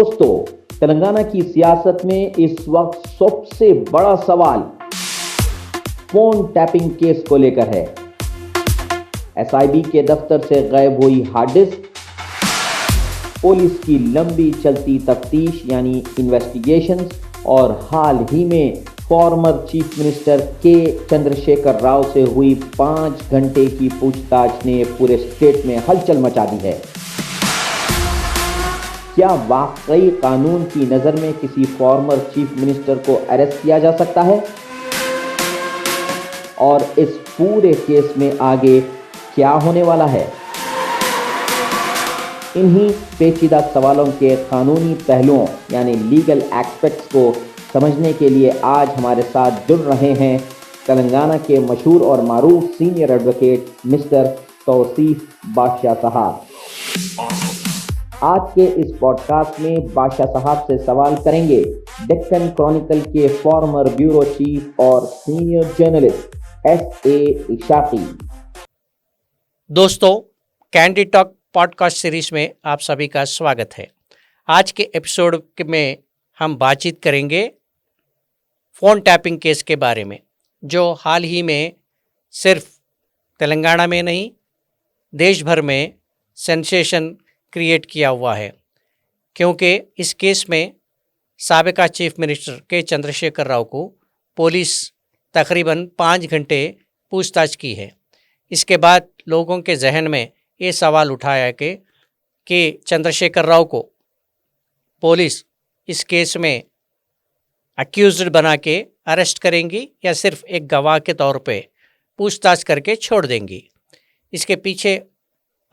दोस्तों, तेलंगाना की सियासत में इस वक्त सबसे बड़ा सवाल फोन टैपिंग केस को लेकर है। एसआईबी के दफ्तर से गायब हुई हार्ड डिस्क, पुलिस की लंबी चलती तफ्तीश यानी इन्वेस्टिगेशंस और हाल ही में फॉर्मर चीफ मिनिस्टर के चंद्रशेखर राव से हुई 5 घंटे की पूछताछ ने पूरे स्टेट में हलचल मचा दी है। क्या वाकई कानून की नजर में किसी फॉर्मर चीफ मिनिस्टर को अरेस्ट किया जा सकता है? और इस पूरे केस में आगे क्या होने वाला है? इन्हीं पेचीदा सवालों के कानूनी पहलुओं यानी लीगल एस्पेक्ट्स को समझने के लिए आज हमारे साथ जुड़ रहे हैं तेलंगाना के मशहूर और मारूफ सीनियर एडवोकेट मिस्टर तौसीफ बादशाह साहब। आज के इस पॉडकास्ट में बादशाह साहब से सवाल करेंगे डेक्कन क्रॉनिकल के फॉर्मर ब्यूरो चीफ और सीनियर जर्नलिस्ट S.A. इशाकी। दोस्तों, कैंडिड टॉक पॉडकास्ट सीरीज में आप सभी का स्वागत है। आज के एपिसोड में हम बातचीत करेंगे फ़ोन टैपिंग केस के बारे में, जो हाल ही में सिर्फ तेलंगाना में नहीं देश भर में सेंसेशन क्रिएट किया हुआ है, क्योंकि इस केस में साबिका चीफ मिनिस्टर के चंद्रशेखर राव को पुलिस तकरीबन 5 घंटे पूछताछ की है। इसके बाद लोगों के जहन में ये सवाल उठाया कि चंद्रशेखर राव को पुलिस इस केस में अक्यूज्ड बना के अरेस्ट करेंगी या सिर्फ एक गवाह के तौर पे पूछताछ करके छोड़ देंगी। इसके पीछे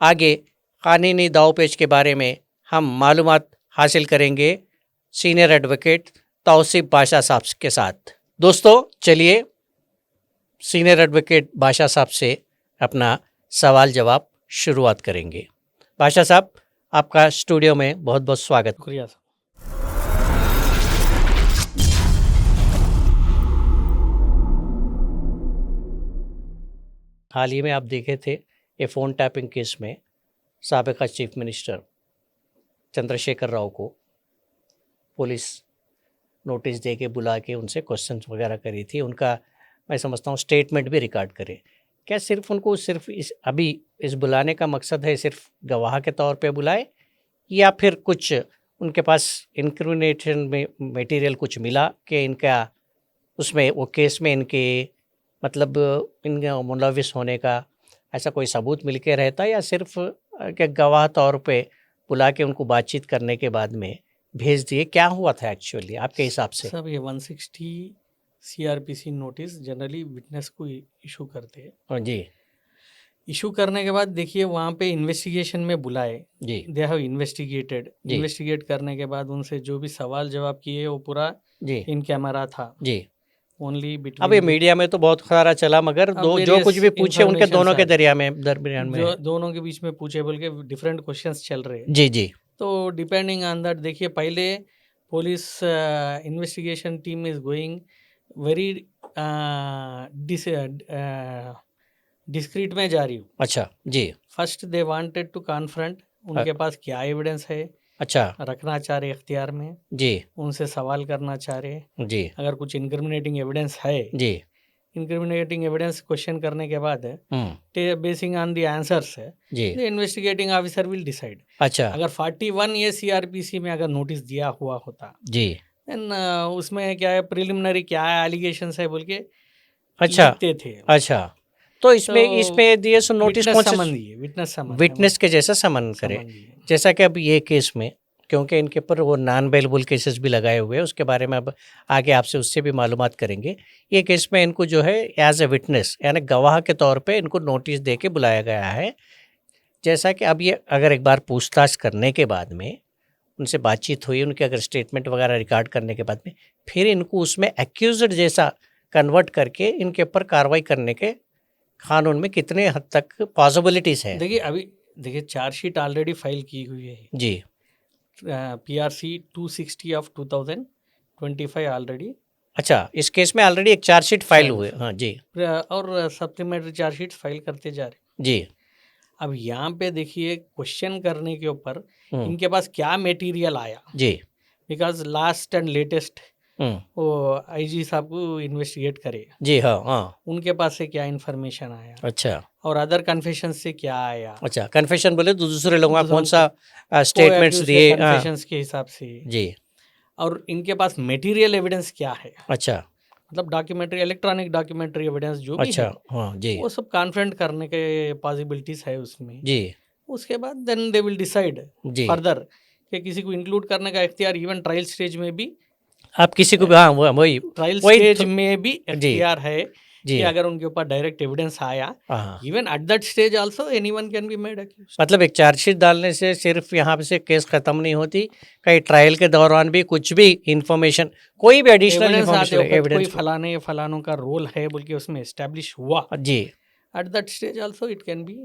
आगे कानूनी दावपेच के बारे में हम मालूमात हासिल करेंगे सीनियर एडवोकेट तौसीफ बादशाह साहब के साथ। दोस्तों, चलिए सीनियर एडवोकेट बादशाह साहब से अपना सवाल जवाब शुरुआत करेंगे। बादशाह साहब, आपका स्टूडियो में बहुत बहुत स्वागत। शुक्रिया। हाल ही में आप देखे थे ये फ़ोन टैपिंग केस में साबिका चीफ मिनिस्टर चंद्रशेखर राव को पुलिस नोटिस दे के बुला के उनसे क्वेश्चंस वगैरह करी थी। उनका मैं समझता हूँ स्टेटमेंट भी रिकॉर्ड करे। क्या सिर्फ उनको सिर्फ इस बुलाने का मकसद है सिर्फ गवाह के तौर पे बुलाए, या फिर कुछ उनके पास इंक्रिमिनेशन में मटेरियल कुछ मिला कि इनका उसमें वो केस में इनके मतलब इनका मुलविस होने का ऐसा कोई सबूत मिल के रहता, या सिर्फ के गवाह तौर पे बुला के उनको बातचीत करने के बाद में भेज दिए? क्या हुआ था एक्चुअली आपके हिसाब से? सब ये 160 CRPC नोटिस जनरली विटनेस को इशू करते हैं। हाँ जी। इशू करने के बाद देखिए वहाँ पे इन्वेस्टिगेशन में बुलाए जी। दे हैव इन्वेस्टिगेट करने के बाद उनसे जो भी सवाल जवाब किए वो पूरा जी इन कैमरा था। जी। ओनली अब ये बिटवीन मीडिया में तो बहुत सारा चला, मगर जो कुछ भी पूछे उनके दोनों के दरमियान में जो दोनों के बीच में पूछे बोल के डिफरेंट क्वेश्चंस चल रहे हैं। जी जी। तो डिपेंडिंग ऑन दैट देखिए पहले police investigation team is going very discreet में जा रही हूँ। अच्छा जी। First they wanted to confront, उनके पास क्या एविडेंस है अच्छा रखना चाह रहे इख्तियार में, जी उनसे सवाल करना चाह रहे। जी अगर कुछ इनक्रिमिनेटिंग एविडेंस है, जी, इनक्रिमिनेटिंग एविडेंस क्वेश्चन करने के बाद बेसिंग ऑन द आंसर्स जी। The investigating officer will decide. अच्छा। अगर 41 ये CRPC में अगर नोटिस दिया हुआ होता जी। देन उसमें क्या है प्रिलिमिनरी क्या है एलिगेशंस है बोल के अच्छा लिखते थे। अच्छा, तो इसमें दिए सो नोटिस कौन से विटनेस के जैसा समन करे, जैसा कि अब ये केस में क्योंकि इनके ऊपर वो नॉन बेलेबल केसेस भी लगाए हुए हैं, उसके बारे में अब आगे आपसे उससे भी मालूमात करेंगे। ये केस में इनको जो है एज ए विटनेस यानी गवाह के तौर पे इनको नोटिस दे के बुलाया गया है। जैसा कि अब ये अगर एक बार पूछताछ करने के बाद में उनसे बातचीत हुई, उनके अगर स्टेटमेंट वगैरह रिकॉर्ड करने के बाद में फिर इनको उसमें एक्यूज्ड जैसा कन्वर्ट करके इनके ऊपर कार्रवाई करने के कानून में कितने हद तक पॉसिबिलिटीज़ है? देखिए चार्जशीट ऑलरेडी फाइल की हुई है जी। PRC 260 of 2025 already. अच्छा, इस केस में ऑलरेडी एक चार्जशीट फाइल हुए। हाँ जी। और सप्लीमेंट्री चार्जशीट फाइल करते जा रहे जी। अब यहाँ पे देखिए क्वेश्चन करने के ऊपर हम्म, इनके पास क्या मटेरियल आया, जी। बिकॉज लास्ट एंड लेटेस्ट हम्म, वो आईजी साहब को इन्वेस्टिगेट करे, जी हाँ हाँ। उनके पास से क्या इन्फॉर्मेशन आया अच्छा और अदर कन्फेशन से क्या आया, अच्छा, कन्फेशन बोले तो दूसरे लोगों का दूसरों कौन सा स्टेटमेंट्स दिए? हाँ, कन्फेशंस के हिसाब से, जी। और इनके पास मटेरियल एविडेंस क्या है, अच्छा मतलब डॉक्यूमेंट्री, इलेक्ट्रॉनिक डॉक्यूमेंट्री एविडेंस जो भी अच्छा, है, हाँ जी वो सब कॉन्फ्रेंट करने के पॉसिबिलिटीज है उसमें। जी उसके बाद देन दे विल डिसाइड जी। फर्दर कि किसी को इंक्लूड करने का इख्तियार इवन ट्रायल स्टेज में भी, आप किसी को भी, हाँ वही ट्रायल वही स्टेज तो- में भी जी इख्तियार है जी। कि अगर उनके ऊपर डायरेक्ट एविडेंस आया, हाँ, even at that stage also anyone can be made accuse. मतलब एक चार्जशीट डालने से सिर्फ यहाँ पे से केस खत्म नहीं होती, कहीं ट्रायल के दौरान भी कुछ भी इंफॉर्मेशन, कोई भी एडिशनल एविडेंस आते इंफॉर्मेशन, वक्त कोई एविडेंस। फलाने फलानों का रोल है बोल के उसमें एस्टेब्लिश हुआ, जी। At that stage also it can be.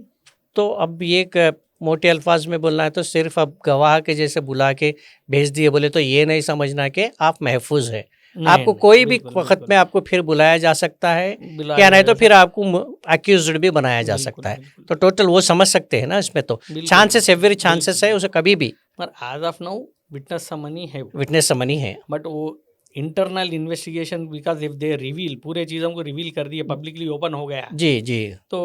तो अब ये मोटे अल्फाज में बोलना है तो सिर्फ अब गवाह के जैसे बुला के भेज दिए बोले तो ये नहीं समझना कि आप महफूज है। आपको कोई भी वक्त में आपको फिर बुलाया जा सकता है, क्या नहीं तो फिर आपको अक्यूज्ड भी बनाया जा सकता है। तो टोटल वो समझ सकते हैं ना, इसमें तो चांसेस, एवरी चांसेस है उसे कभी भी। पर एज ऑफ नाउ विटनेस समनी है, विटनेस समनी है, बट वो internal investigation, because if they reveal, पूरे चीज़ों को रिवील कर दिए, पब्लिकली ओपन हो गया, जी जी। तो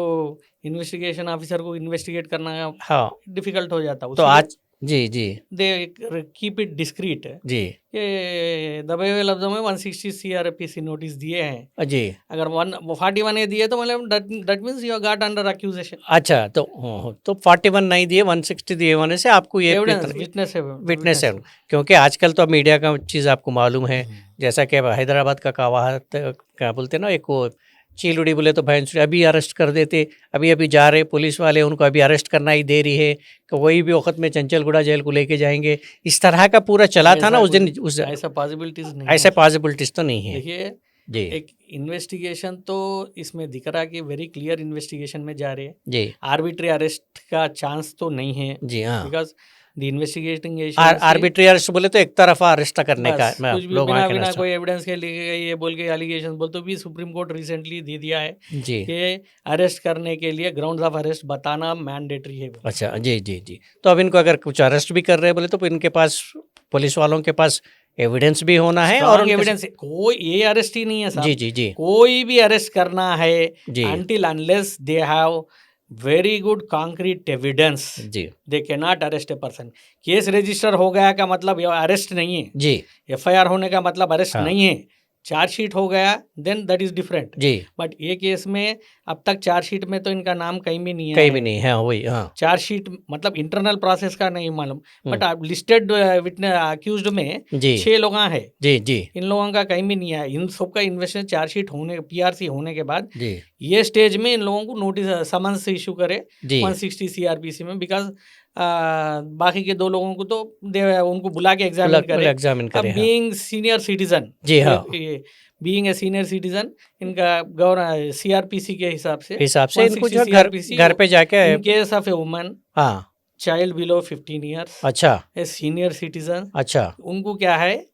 इन्वेस्टिगेशन ऑफिसर को इन्वेस्टिगेट करना हाँ, डिफिकल्ट हो जाता है। तो आज जी जी दे कीप इट डिस्क्रीट, जी ये दबे हुए लफ्जों में 160 CRPC नोटिस दिए हैं। जी। अगर 141 दिए तो मतलब that means you are got under accusation. अच्छा, तो 41 नहीं दिए, 160 दिए होने से आपको ये विटनेस है, विटनेस है। क्योंकि आजकल तो मीडिया का चीज़ आपको मालूम है, जैसा कि हैदराबाद का कहावत क्या बोलते हैं ना, एक वो चील उड़ी बोले तो भैंस अभी अरेस्ट कर देते, अभी अभी जा रहे पुलिस वाले, उनको अभी अरेस्ट करना ही देरी है कि वही भी वक्त में चंचलगुड़ा जेल को लेके जाएंगे। इस तरह का पूरा चला था ना उस दिन। ऐसा पॉसिबिलिटीज नहीं, ऐसे पॉसिबिलिटीज तो नहीं है। देखिए जी एक इन्वेस्टिगेशन तो इसमें दिख रहा है कि वेरी क्लियर इन्वेस्टिगेशन में जा रहे हैं, जी। आर्बिट्री अरेस्ट का चांस तो नहीं है, जी हाँ। Because the investigating arbitrary arrest बोले तो एक तरफा अरेस्ट करने का, कुछ भी बिना कोई एविडेंस के लिए ये बोल के एलिगेशन बोल, तो भी सुप्रीम कोर्ट रिसेंटली दे दिया है जी कि अरेस्ट करने के लिए ग्राउंड्स ऑफ अरेस्ट बताना मैंडेटरी है। अच्छा जी जी जी। तो अब इनको अगर कुछ अरेस्ट भी कर रहे हैं बोले तो इनके पास, पुलिस वालों के पास एविडेंस भी होना है, और एविडेंस, कोई ये अरेस्ट ही नहीं है साहब। जी जी जी। कोई भी अरेस्ट करना है जी until unless they have very good concrete evidence, जी they cannot arrest a person। Case register हो गया का मतलब अरेस्ट नहीं है, जी FIR होने का मतलब अरेस्ट हाँ। नहीं है, चार्जशीट हो गया देन दैट इज डिफरेंट। जी। बट ये केस में अब तक चार्जशीट में तो इनका नाम कहीं भी नहीं है, कहीं भी नहीं है, वही हाँ। चार्जशीट मतलब इंटरनल प्रोसेस का नहीं मालूम, बट लिस्टेड विटनेस अक्यूज्ड में जी 6 लोग हैं जी जी इन लोगों का कहीं भी नहीं है। इन सबका इन्वेस्टिगेशन चार्जशीट होने, PRC होने के बाद जी ये स्टेज में इन लोगों को नोटिस समन्स इशू करे जी 160 CRPC में, बिकॉज बाकी के 2 लोगों को तो उनको बुला के एग्जामिन करे, एग्जामिन करें। हाँ। बीइंग सीनियर सिटीजन, जी हाँ, बीइंग ए सीनियर सिटीजन, इनका गवर्नर CRPC के हिसाब से इनको जो 160 घर पे जाके, in case of a woman हाँ चाइल्ड बिलो 15 ईयर्स, अच्छा ए सीनियर सिटीजन, अच्छा उनको क्या है,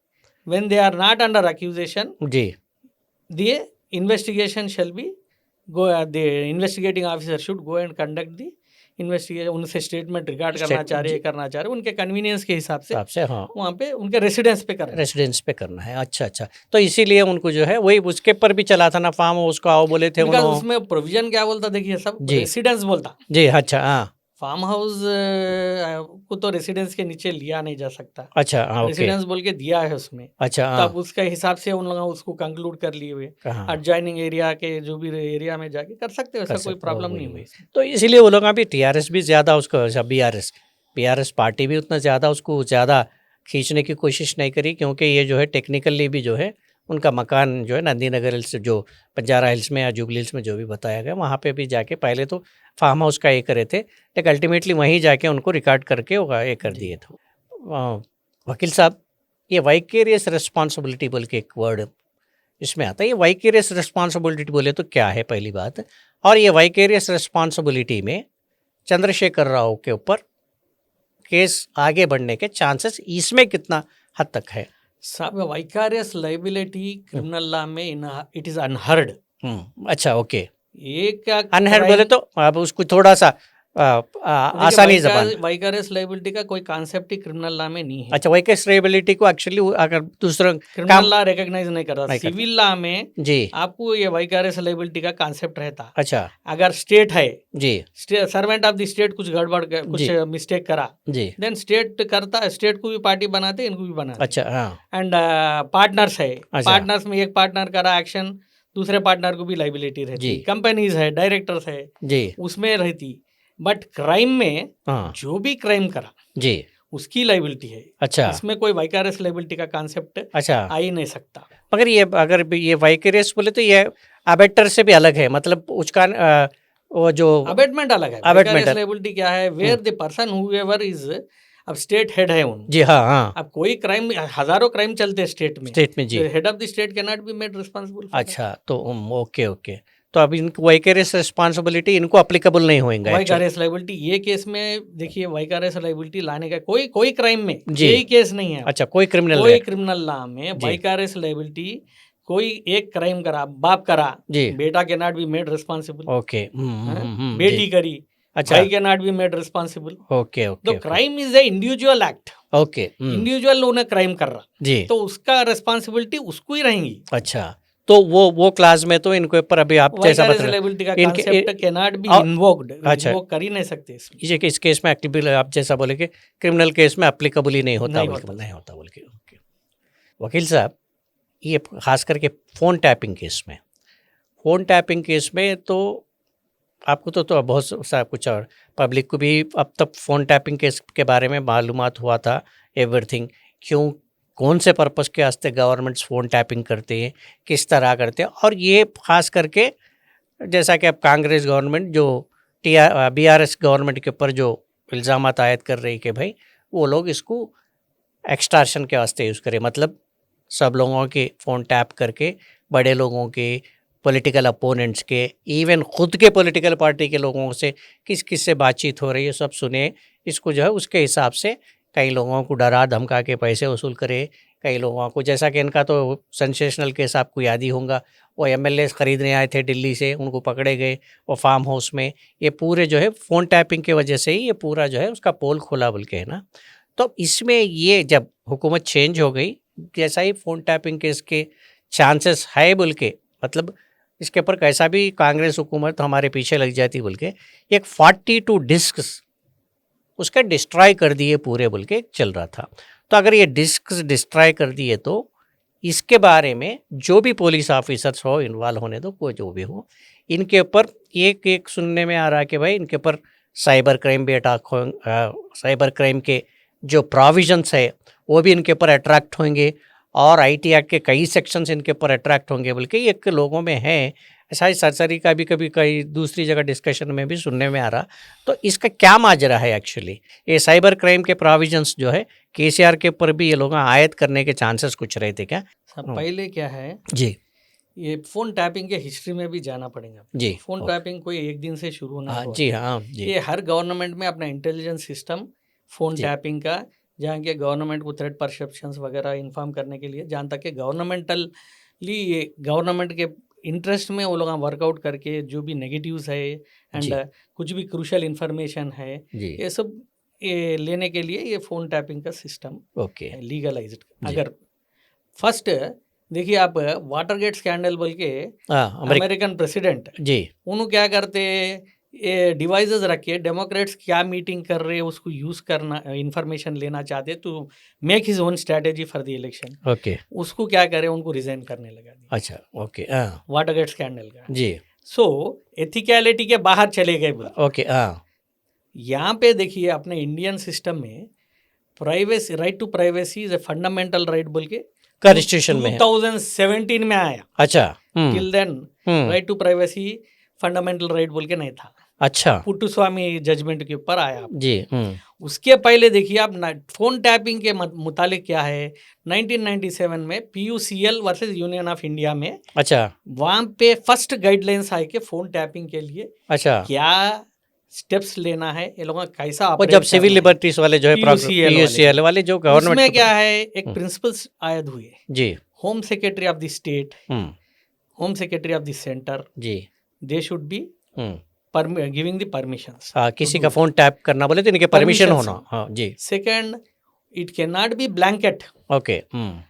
when they are not under accusation, जी the investigation shall be go, the investigating officer should go and conduct the investigation। उनसे statement record करना चाह रहे, करना चाह रहे, उनके कन्वीनियंस के हिसाब से हाँ वहाँ पे उनके रेसिडेंस पे करना, रेसिडेंस पे करना है। अच्छा अच्छा, तो इसीलिए उनको जो है वही उसके पर भी चला था ना फार्म हाउस का, वो बोले थे उन्होंने, उसमें प्रोविजन क्या बोलता, देखिए सब रेसिडेंस बोलता जी। अच्छा हाँ, फार्म हाउस को तो रेसिडेंस के नीचे लिया नहीं जा सकता, अच्छा हाँ, रेसिडेंस बोल के दिया है उसमें। अच्छा तो अब उसके हिसाब से उन लोगों उसको कंक्लूड कर लिए हुए, एडजॉइनिंग एरिया के जो भी एरिया में जाके कर सकते हो, ऐसा कोई प्रॉब्लम नहीं हुई। तो इसलिए वो लोग भी TRS भी ज़्यादा उसको, BRS पार्टी भी उतना ज़्यादा उसको ज़्यादा खींचने की कोशिश नहीं करी, क्योंकि ये जो है टेक्निकली भी जो है उनका मकान जो है नंदी नगर हिल्स, जो बंजारा हिल्स में या जुबली हिल्स में जो भी बताया गया, वहाँ पे भी जाके पहले तो फार्म हाउस का ये करे थे, लेकिन अल्टीमेटली वहीं जाके उनको रिकॉर्ड करके वो ये कर दिए थे। वकील साहब, ये वाइकेरियस रिस्पॉन्सिबिलिटी बोल के एक वर्ड इसमें आता है, ये वाइकेरियस रिस्पॉन्सिबिलिटी बोले तो क्या है पहली बात, और ये वाइकेरियस रिस्पॉन्सिबिलिटी में चंद्रशेखर राव के ऊपर केस आगे बढ़ने के चांसेस इसमें कितना हद तक है? साहब वाइकारियस लाइबिलिटी क्रिमिनल लॉ में इट इज अनहर्ड। अच्छा ओके, ये क्या अनहर्ड बोले तो अब उसको थोड़ा सा आसानी जबान। वाइकरस लायबिलिटी का कोई कॉन्सेप्ट ही क्रिमिनल लॉ में नहीं है। अच्छा, वाइकरस लायबिलिटी को एक्चुअली अगर दूसरा क्रिमिनल लॉ रिकॉग्नाइज नहीं कर रहा। सिविल लॉ में जी आपको ये वाइकरस लायबिलिटी का कॉन्सेप्ट रहता। अच्छा अगर स्टेट है जी, सर्वेंट ऑफ द स्टेट कुछ गड़बड़ कुछ मिस्टेक करा जी, देन स्टेट को भी पार्टी बनाते, इनको भी बनाते। अच्छा हाँ, एंड पार्टनर्स है, अच्छा। पार्टनर्स में एक पार्टनर करा एक्शन, दूसरे पार्टनर को भी लायबिलिटी रहती। जी। कंपनीज है, डायरेक्टर्स है, जी उसमें रहती। बट क्राइम में हाँ जो भी क्राइम करा जी, उसकी लायबिलिटी है। अच्छा इसमें कोई वाइकरस लायबिलिटी का कॉन्सेप्ट अच्छा। आ ही नहीं सकता। मगर ये अगर ये वाइकरस बोले तो ये अबेटर से भी अलग है, मतलब उसका वो जो अबेटमेंट अलग है। Abatement वाइकरस लायबिलिटी क्या है? Where the person however is, अब स्टेट हेड है उन, जी हाँ हाँ, अब कोई क्राइम, हजारों क्राइम चलते हैं स्टेट में जी, head of the state can not be made responsible. अच्छा तो ओके ओके, तो अब इनको वाइकरस रिस्पांसिबिलिटी इनको अप्लीकेबल नहीं होंगे। वाइकरस लायबिलिटी ये केस में देखिए, वाइकरस लायबिलिटी लाने का कोई क्राइम में जी। यही केस नहीं है। अच्छा, कोई क्रिमिनल लॉ में जी। वाइकरस लायबिलिटी कोई एक क्राइम करा, बाप करा, जी, बेटा can not be made responsible. Okay, बेटी जी, करी, अच्छा, भाई can not be made responsible. Okay तो okay crime is a individual act, okay, individual उन्हें क्राइम कर रहा, जी, तो उसका रिस्पांसिबिलिटी उसको ही रहेंगी। अच्छा, तो वो क्लास में तो इनको ऊपर अभी आप जैसा वाइकरस बता लायबिलिटी का इनके- concept can not B invoked, अच्छा। इन्वोक कर ही नहीं सकते इसमें। इस केस में एक्टिबल आप जैसा बोले कि क्रिमिनल केस में एप्लीकेबल ही नहीं होता, नहीं बल्कि होता। नहीं होता बल्कि ओके। वकील साहब, ये खास करके फ़ोन टैपिंग केस में तो आपको तो बहुत सा कुछ, और पब्लिक को भी अब तक फ़ोन टैपिंग केस के बारे में मालूमात हुआ था एवरीथिंग, क्यों कौन से पर्पस के वास्ते गवर्नमेंट्स फ़ोन टैपिंग करते हैं, किस तरह करते हैं, और ये खास करके जैसा कि अब कांग्रेस गवर्नमेंट जो BRS गवर्नमेंट के ऊपर जो इल्ज़ामात आयद कर रही कि भाई वो लोग इसको एक्सटॉर्शन के वास्ते यूज़ करें, मतलब सब लोगों के फ़ोन टैप करके बड़े लोगों के, पॉलिटिकल अपोनेंट्स के, इवन ख़ुद के पॉलिटिकल पार्टी के लोगों से किस किस से बातचीत हो रही है सब सुने, इसको जो है उसके हिसाब से कई लोगों को डरा धमका के पैसे वसूल करे, कई लोगों को, जैसा कि इनका तो सेंसेशनल केस आपको याद ही होगा, वो MLAs ख़रीदने आए थे दिल्ली से, उनको पकड़े गए वो फार्म हाउस में, ये पूरे जो है फ़ोन टैपिंग की वजह से ही ये पूरा जो है उसका पोल खोला बोल के, है ना। तो इसमें ये जब हुकूमत चेंज हो गई, जैसा ही फ़ोन टैपिंग केस के चांसेस है बोल के, मतलब इसके ऊपर कैसा भी कांग्रेस हुकूमत हमारे पीछे लग जाती बोल के, एक 42 डिस्क्स उसका डिस्ट्रॉय कर दिए पूरे बोल के चल रहा था। तो अगर ये डिस्क्स डिस्ट्रॉय कर दिए तो इसके बारे में जो भी पुलिस ऑफिसर्स हो इन्वॉल्व होने दो, कोई जो भी हो, इनके ऊपर एक सुनने में आ रहा है कि भाई इनके ऊपर साइबर क्राइम भी अटैक हो, साइबर क्राइम के जो प्रोविजंस है वो भी इनके ऊपर अट्रैक्ट होंगे, और IT एक्ट के कई सेक्शंस इनके ऊपर अट्रैक्ट होंगे बल्कि एक लोगों में है ऐसा ही सरसरी का भी कभी कई दूसरी जगह डिस्कशन में भी सुनने में आ रहा। तो इसका क्या माजरा है एक्चुअली, ये साइबर क्राइम के प्रोविजंस जो है KCR के ऊपर भी ये लोग आयत करने के चांसेस कुछ रहे थे क्या? पहले क्या है जी, ये फ़ोन टैपिंग के हिस्ट्री में भी जाना पड़ेगा जी। फ़ोन टैपिंग कोई एक दिन से शुरू नहीं हुआ। जी हाँ जी, ये हर गवर्नमेंट में अपना इंटेलिजेंस सिस्टम फ़ोन टैपिंग का, जहाँ के गवर्नमेंट को थ्रेट परसेप्शंस वगैरह इन्फॉर्म करने के लिए, जहाँ तक कि गवर्नमेंटली ये गवर्नमेंट के इंटरेस्ट में वो लोग वर्कआउट करके जो भी नेगेटिव्स है एंड कुछ भी क्रूशल इंफॉर्मेशन है ये सब ये लेने के लिए ये फ़ोन टैपिंग का सिस्टम ओके लीगलाइज्ड। अगर फर्स्ट देखिए आप वाटरगेट स्कैंडल बोल के अमेरिकन प्रेसिडेंट जी, उन्होंने क्या करते, ये डिवाइसेस रखे, डेमोक्रेट्स क्या मीटिंग कर रहे हैं उसको यूज़ करना, इंफॉर्मेशन लेना चाहते तो make his own strategy for the election. Okay, उसको क्या करे, उनको रिजाइन करने लगा दिया। अच्छा ओके, वाटरगेट स्कैंडल का जी, सो एथिकलिटी के बाहर चले गए बोल। ओके, यहाँ पे देखिए अपने इंडियन सिस्टम में privacy, right to privacy is a fundamental right बोल के कॉन्स्टिट्यूशन में 2017 में आया। अच्छा, till then right to privacy fundamental right बोल के नहीं था। अच्छा, पुट्टुस्वामी जजमेंट के ऊपर आया जी। उसके पहले देखिए आप फोन टैपिंग के मुतालिक क्या है, 1997 में PUCL versus union of India में, अच्छा, वहाँ पे फर्स्ट गाइडलाइंस आए कि फोन टैपिंग के लिए अच्छा क्या स्टेप्स लेना है, ये लोग कैसा वो जब सिविल लिबर्टीज वाले जो है PUCL वाले जो गवर्नमेंट में क्या है एक प्रिंसिपल्स आयद हुए जी, home secretary of the state, home secretary of the centre, जी, they should be giving the permissions. हाँ, किसी का फोन टैप करना बोले तो इनके परमिशन Permissions। होना। हाँ जी, second, it can not be blanket, okay.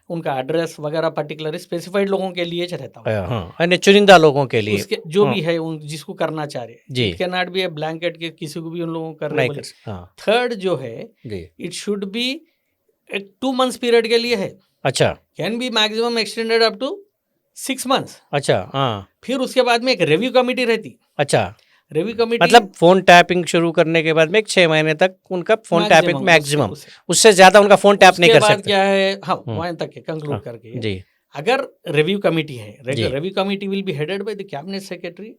उनका एड्रेस वगैरह पर्टिकुलर स्पेसिफाइड लोगों के लिए रहता है, हाँ, यानी चुनिंदा लोगों के लिए उसके जो भी है उन जिसको करना चाह रहे, जी। It can not be a blanket के किसी को भी उन लोगों को कर रहे नहीं बोले। कर। हाँ थर्ड जो है, जी, इट शुड बी एक 2 months पीरियड के लिए है, अच्छा can be maximum extended up to 6 months। अच्छा, हाँ फिर उसके बाद में एक रिव्यू कमिटी रहती, अच्छा, रिव्यू कमिटी मतलब फोन टैपिंग शुरू करने के बाद में 6 महीने तक उनका फोन टैपिंग मैक्सिमम, उससे ज्यादा उनका फोन टैप नहीं कर उसके बाद सकते। क्या है, हाँ वहाँ तक कंक्लूड करके जी अगर रिव्यू कमिटी है, जी। Review committee will be headed by the cabinet secretary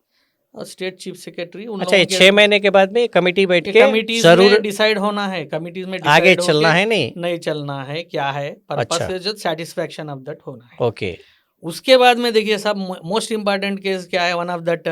और स्टेट चीफ सेक्रेटरी। अच्छा, ये 6 महीने के बाद में कमेटी बैठ के कमिटीज जरूर में डिसाइड होना है, कमिटीज में आगे decide चलना होके है, नहीं चलना है, क्या है पर्पस अच्छा। है, जो सेटिस्फैक्शन ऑफ दैट होना है। ओके, उसके बाद में देखिए सब मोस्ट इम्पॉर्टेंट केस क्या है, one of that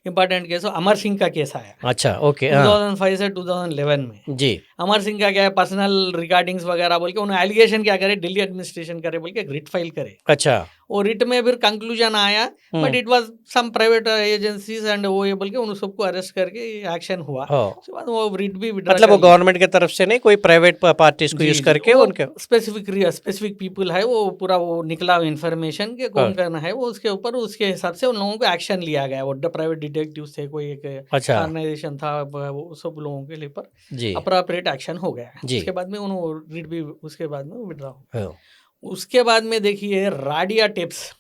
important case Amar Singh का केस आया अच्छा ओके, हाँ 2005 से 2011 में। जी, अमर सिंह का क्या है, पर्सनल रिकॉर्डिंग्स वगैरह बोल के उन्होंने एलिगेशन क्या करे, दिल्ली एडमिनिस्ट्रेशन करे बोल के रिट फाइल करे। अच्छा और रिट में फिर कंक्लूजन आया, but it was some private agencies and वो ये बोल के उन सबको अरेस्ट करके एक्शन हुआ। हो, उसके बाद वो रिट भी withdraw मतलब वो कर लिया। गवर्नमेंट की तरफ से नहीं, कोई प्राइवेट पार्टीज को यूज करके उनके स्पेसिफिक पीपल है, वो पूरा वो निकला इन्फॉर्मेशन के कौन करना है, वो उसके ऊपर उसके हिसाब से उन लोगों को एक्शन लिया गया। वो प्राइवेट डिटेक्टिव थे, कोई एक अच्छा ऑर्गेनाइजेशन था, वो सब लोगों के लिए पर जी अप्रोप्रिएट एक्शन हो गया। जी। उसके बाद में उन्होंने रिट भी उसके बाद में विड्रॉ हो। हो। उसके बाद में देखिए राडिया टेप्स,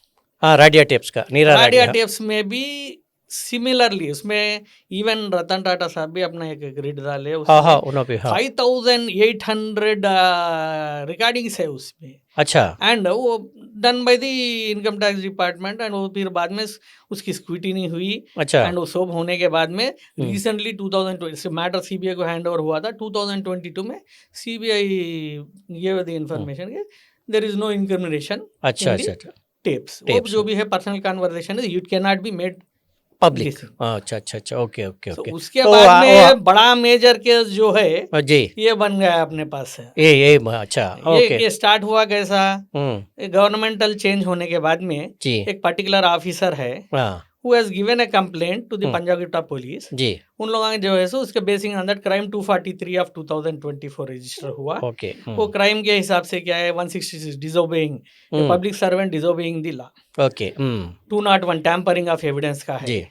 हाँ राडिया टेप्स का, नीरा राडिया राडिया, टेप्स में भी सिमिलरली उसमें इवन रतन टाटा साहब भी अपना एक रिट डाले, हाँ हाँ उन्होंने भी, हाँ 5800 रिकॉर्डिंग्स है उसमें, अच्छा एंड वो done by the income tax department, and वो फिर बाद में उसकी स्क्रूटिनी हुई, अच्छा एंड वो सब होने के बाद में रिसेंटली 2020 मैटर सीबीआई को हैंड ओवर हुआ था। 2022 में सीबीआई गिव द इंफॉर्मेशन के देयर इज नो इंक्रिमिनेशन अच्छा अच्छा अच्छा, टेप्स, वो जो भी है पर्सनल कन्वर्सेशन है, it can not be made public, अच्छा अच्छा अच्छा, ओके ओके ओके। उसके बाद में बड़ा मेजर केस जो है जी ये बन गया अपने पास है। ये अच्छा ओके, ये स्टार्ट हुआ कैसा, हम्म गवर्नमेंटल चेंज होने के बाद में जी एक पर्टिकुलर ऑफिसर है हाँ who has given a complaint to the Punjab Uttar Police। जी उन लोगों ने जो है सो उसके basing on that crime 243 of 2024 register हुआ। ओके, वो क्राइम के हिसाब से क्या है 166 disobeying public servant, disobeying the law, okay 201 tampering of evidence का है, जी